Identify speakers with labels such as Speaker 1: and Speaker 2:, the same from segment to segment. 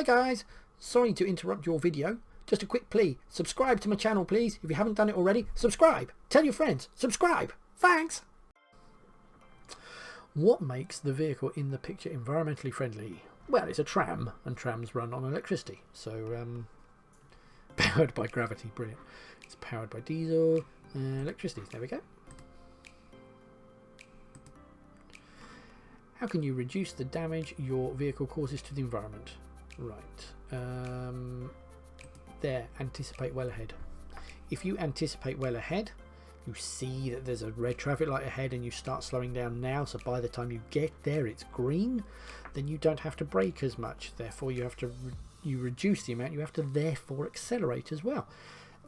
Speaker 1: Hi guys, sorry to interrupt your video. Just a quick plea, subscribe to my channel please. If you haven't done it already, subscribe. Tell your friends, subscribe. Thanks. What makes the vehicle in the picture environmentally friendly? Well, it's a tram, and trams run on electricity. So, powered by gravity, brilliant. It's powered by diesel and electricity. There we go. How can you reduce the damage your vehicle causes to the environment? Right. There, anticipate well ahead. If you anticipate well ahead, you see that there's a red traffic light ahead and you start slowing down now, so by the time you get there it's green, then you don't have to brake as much. Therefore you have to you reduce the amount you have to therefore accelerate as well.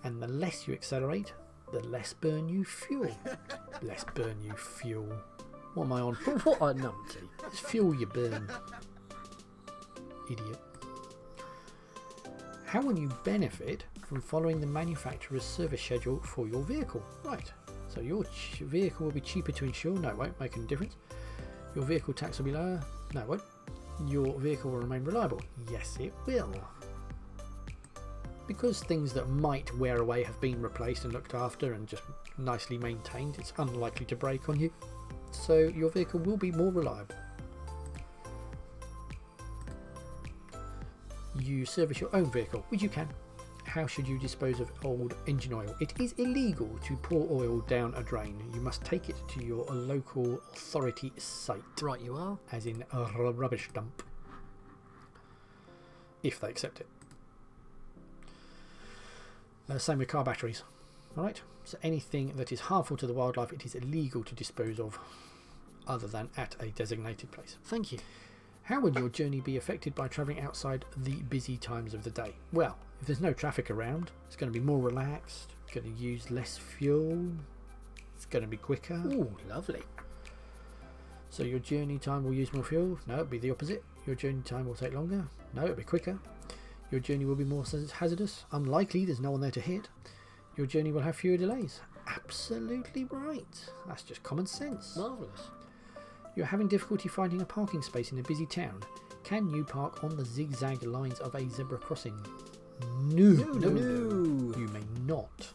Speaker 1: And the less you accelerate, the less burn you fuel. Less burn you fuel. What am I on? What a numpty. It's fuel you burn. Idiot. How will you benefit from following the manufacturer's service schedule for your vehicle? Right, so your vehicle will be cheaper to insure. No, it won't make any difference. Your vehicle tax will be lower. No, it won't. Your vehicle will remain reliable. Yes, it will. Because things that might wear away have been replaced and looked after and just nicely maintained, it's unlikely to break on you. So your vehicle will be more reliable. You service your own vehicle, which you can. How should you dispose of old engine oil? It is illegal to pour oil down a drain. You must take it to your local authority site. Right, you are. As in a rubbish dump. If they accept it. Same with car batteries. Alright, so anything that is harmful to the wildlife, it is illegal to dispose of other than at a designated place. Thank you. How would your journey be affected by travelling outside the busy times of the day? Well, if there's no traffic around, it's going to be more relaxed, it's going to use less fuel, it's going to be quicker. Ooh, lovely. So your journey time will use more fuel? No, it'll be the opposite. Your journey time will take longer? No, it'll be quicker. Your journey will be more hazardous? Unlikely, there's no one there to hit. Your journey will have fewer delays? Absolutely right. That's just common sense. Marvellous. You're having difficulty finding a parking space in a busy town. Can you park on the zigzag lines of a zebra crossing? No. You may not.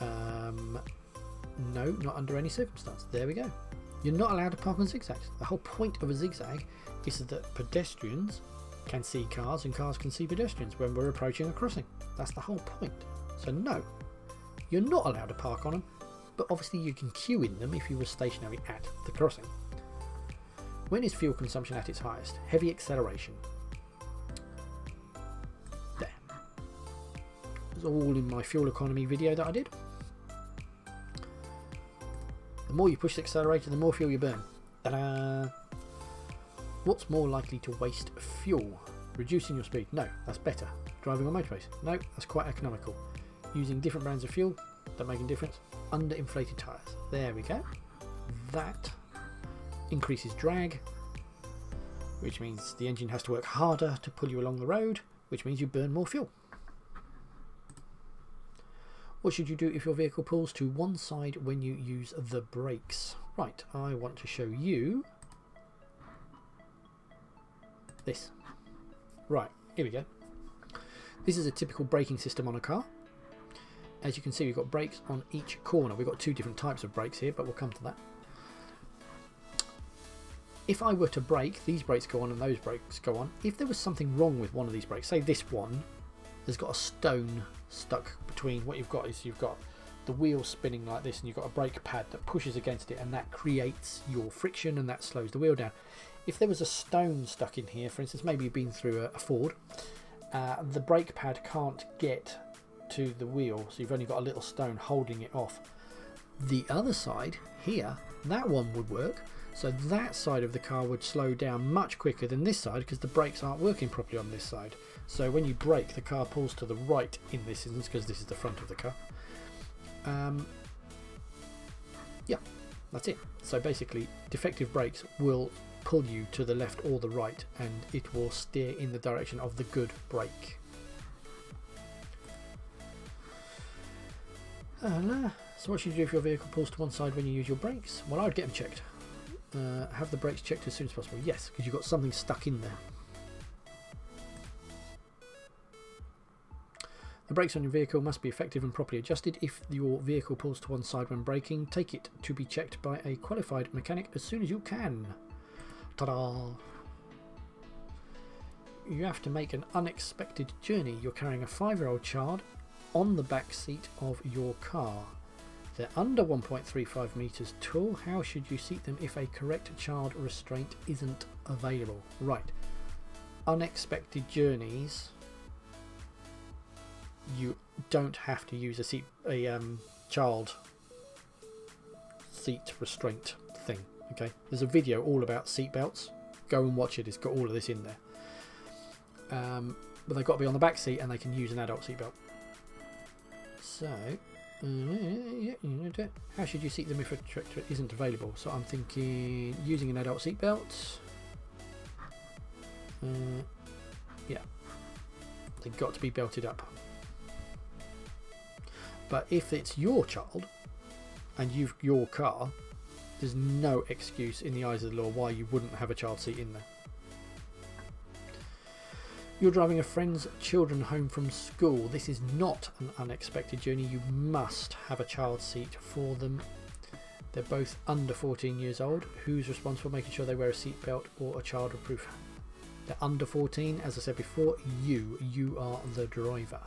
Speaker 1: No, not under any circumstance. There we go. You're not allowed to park on zigzags. The whole point of a zigzag is that pedestrians can see cars and cars can see pedestrians when we're approaching a crossing. That's the whole point. So no, you're not allowed to park on them. But obviously you can queue in them if you were stationary at the crossing. When is fuel consumption at its highest? Heavy acceleration. There. It's all in my fuel economy video that I did. The more you push the accelerator, the more fuel you burn. Ta-da! What's more likely to waste fuel? Reducing your speed? No, that's better. Driving on motorways? No, that's quite economical. Using different brands of fuel? Don't make a difference. Underinflated tyres. There we go. That increases drag, which means the engine has to work harder to pull you along the road, which means you burn more fuel. What should you do if your vehicle pulls to one side when you use the brakes? Right, I want to show you this. Right, here we go. This is a typical braking system on a car. As you can see, we've got brakes on each corner. We've got two different types of brakes here, but we'll come to that. If I were to brake, these brakes go on and those brakes go on. If there was something wrong with one of these brakes, say this one has got a stone stuck between, what you've got is you've got the wheel spinning like this and you've got a brake pad that pushes against it and that creates your friction and that slows the wheel down. If there was a stone stuck in here, for instance, maybe you've been through a Ford, the brake pad can't get to the wheel, so you've only got a little stone holding it off. The other side here, that one would work, so that side of the car would slow down much quicker than this side because the brakes aren't working properly on this side. So when you brake, the car pulls to the right in this instance because this is the front of the car. Yeah, that's it. So basically defective brakes will pull you to the left or the right and it will steer in the direction of the good brake. So what should you do if your vehicle pulls to one side when you use your brakes? Well, I would get them checked. Have the brakes checked as soon as possible. Yes, because you've got something stuck in there. The brakes on your vehicle must be effective and properly adjusted. If your vehicle pulls to one side when braking, take it to be checked by a qualified mechanic as soon as you can. Ta-da! You have to make an unexpected journey. You're carrying a 5-year-old child on the back seat of your car. They're under 1.35 metres tall. How should you seat them if a correct child restraint isn't available? Right. Unexpected journeys. You don't have to use a child seat restraint thing. Okay. There's a video all about seat belts. Go and watch it. It's got all of this in there. But they've got to be on the back seat and they can use an adult seat belt. So, how should you seat them if a tractor isn't available? So I'm thinking using an adult seat belt. Yeah, they've got to be belted up. But if it's your child and you've your car, there's no excuse in the eyes of the law why you wouldn't have a child seat in there. You're driving a friend's children home from school. This is not an unexpected journey. You must have a child seat for them. They're both under 14 years old. Who's responsible for making sure they wear a seat belt or a child-proof? They're under 14. As I said before, you are the driver.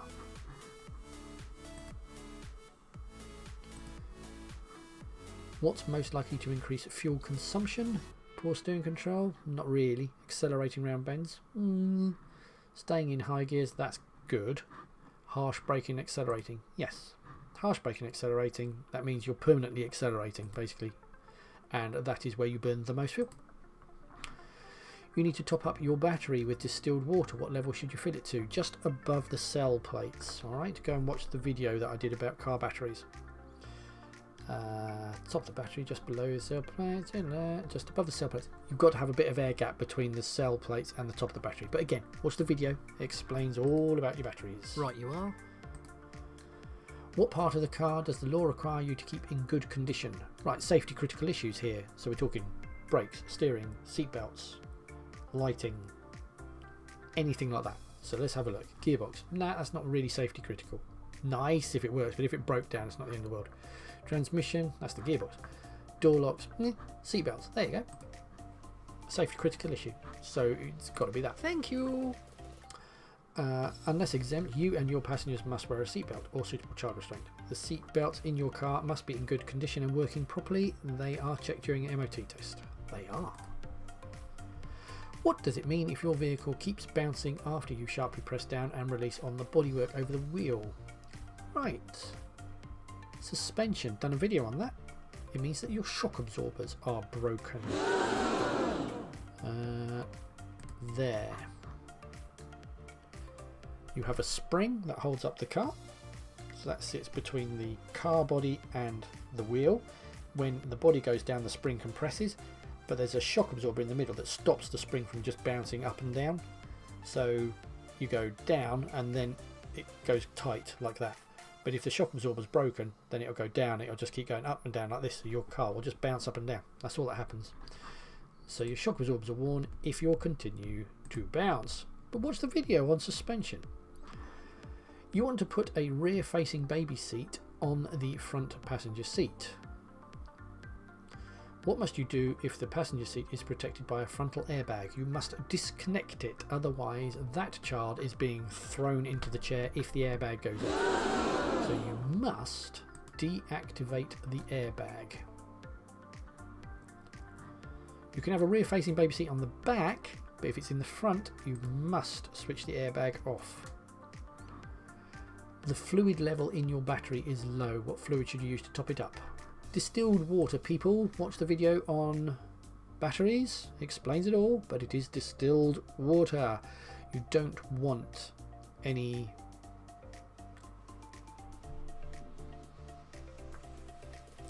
Speaker 1: What's most likely to increase fuel consumption? Poor steering control? Not really. Accelerating round bends? Staying in high gears, that's good. Harsh braking, accelerating, yes. Harsh braking, accelerating, that means you're permanently accelerating, basically. And that is where you burn the most fuel. You need to top up your battery with distilled water. What level should you fill it to? Just above the cell plates. Alright, go and watch the video that I did about car batteries. Top the battery just below the cell plates, just above the cell plates. You've got to have a bit of air gap between the cell plates and the top of the battery. But again, watch the video. It explains all about your batteries.
Speaker 2: Right, you are.
Speaker 1: What part of the car does the law require you to keep in good condition? Right, safety critical issues here. So we're talking brakes, steering, seat belts, lighting, anything like that. So let's have a look. Gearbox. Nah, that's not really safety critical. Nice if it works, but if it broke down, it's not the end of the world. Transmission, that's the gearbox. Door locks, seat belts, there you go. Safety critical issue, so it's got to be that. Thank you. Unless exempt, you and your passengers must wear a seatbelt or suitable child restraint. The seat belts in your car must be in good condition and working properly. They are checked during an MOT test. They are. What does it mean if your vehicle keeps bouncing after you sharply press down and release on the bodywork over the wheel? Right. Suspension, done a video on that. It means that your shock absorbers are broken. There. You have a spring that holds up the car. So that sits between the car body and the wheel. When the body goes down, the spring compresses, but there's a shock absorber in the middle that stops the spring from just bouncing up and down. So you go down and then it goes tight like that. But if the shock absorber is broken, then it'll go down. It'll just keep going up and down like this. So your car will just bounce up and down. That's all that happens. So your shock absorbers are worn if you'll continue to bounce. But watch the video on suspension. You want to put a rear-facing baby seat on the front passenger seat. What must you do if the passenger seat is protected by a frontal airbag? You must disconnect it, otherwise that child is being thrown into the chair if the airbag goes off. So you must deactivate the airbag. You can have a rear-facing baby seat on the back, but if it's in the front, you must switch the airbag off. The fluid level in your battery is low. What fluid should you use to top it up? Distilled water, people. Watch the video on batteries. Explains it all, but it is distilled water. You don't want any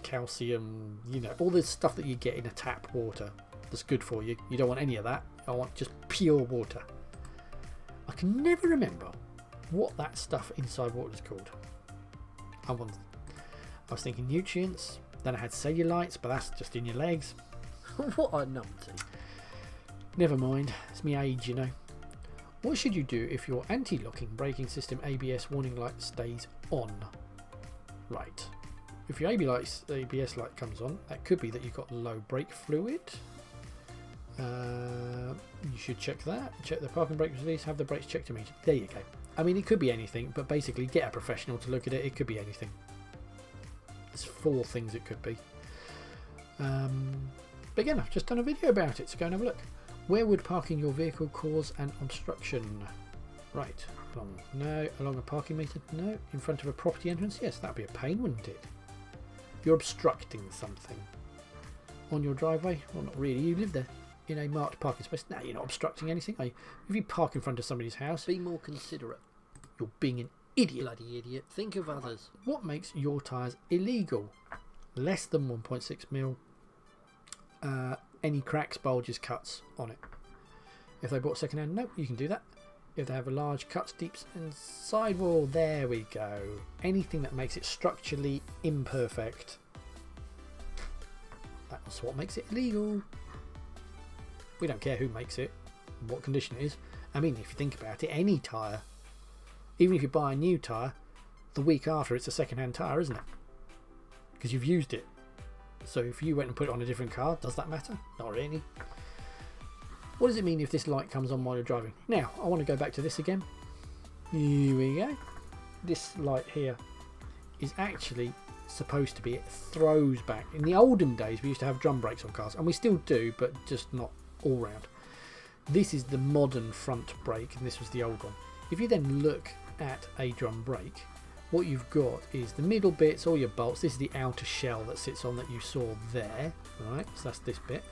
Speaker 1: calcium, you know, all this stuff that you get in a tap water that's good for you. You don't want any of that. I want just pure water. I can never remember what that stuff inside water is called. I was thinking nutrients, then I had cellulites, but that's just in your legs.
Speaker 2: What a numpty.
Speaker 1: Never mind, it's me age, you know. What should you do if your anti-locking braking system ABS warning light stays on? Right. If your ABS light comes on, that could be that you've got low brake fluid. You should check that. Check the parking brake release. Have the brakes checked immediately. There you go. I mean, it could be anything, but basically get a professional to look at it. It could be anything. There's 4 things it could be. But again, I've just done a video about it, so go and have a look. Where would parking your vehicle cause an obstruction? Right. Along a parking meter? No. In front of a property entrance? Yes, that would be a pain, wouldn't it? You're obstructing something. On your driveway? Well, not really. You live there in a marked parking space. No, you're not obstructing anything, are you? If you park in front of somebody's house,
Speaker 2: be more considerate.
Speaker 1: You're being an idiot.
Speaker 2: Bloody idiot. Think of others.
Speaker 1: What makes your tyres illegal? Less than 1.6 mil. Any cracks, bulges, cuts on it. If they bought second hand, no, you can do that. If they have a large cuts, deeps and sidewall, there we go. Anything that makes it structurally imperfect. That's what makes it illegal. We don't care who makes it, what condition it is. I mean, if you think about it, any tyre, even if you buy a new tyre, the week after it's a second-hand tyre, isn't it? Because you've used it. So if you went and put it on a different car, does that matter? Not really. What does it mean if this light comes on while you're driving? Now, I want to go back to this again. Here we go. This light here is actually supposed to be, it throws back. In the olden days, we used to have drum brakes on cars, and we still do, but just not all round. This is the modern front brake, and this was the old one. If you then look at a drum brake, what you've got is the middle bits, all your bolts. This is the outer shell that sits on that you saw there, right? So that's this bit.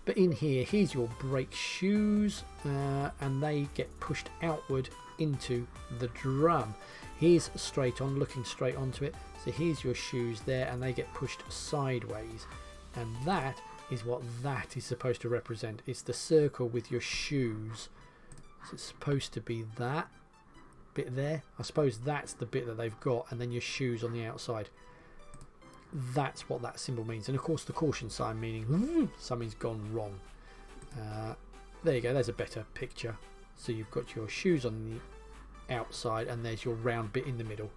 Speaker 1: But in here, here's your brake shoes, and they get pushed outward into the drum. Here's straight on, looking straight onto it. So here's your shoes there, and they get pushed sideways. And that is what that is supposed to represent. It's the circle with your shoes. So it's supposed to be that bit there. I suppose that's the bit that they've got, and then your shoes on the outside. That's what that symbol means. And of course the caution sign, meaning something's gone wrong. There you go, there's a better picture. So you've got your shoes on the outside, and there's your round bit in the middle,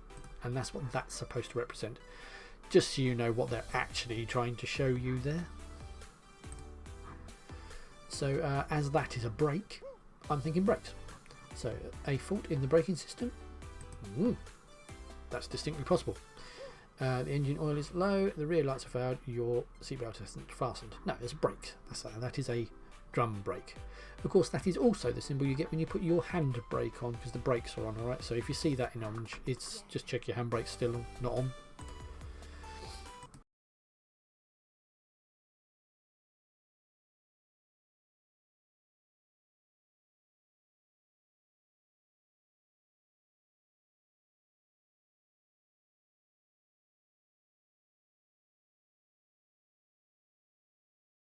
Speaker 1: and that's what that's supposed to represent, just so you know what they're actually trying to show you there. So as that is a brake, I'm thinking brakes. So a fault in the braking system, that's distinctly possible. The engine oil is low, the rear lights are failed, your seatbelt isn't fastened. No, there's a brake. That is a drum brake. Of course, that is also the symbol you get when you put your hand brake on, because the brakes are on. Alright, so if you see that in orange, it's just check your handbrake's still not on.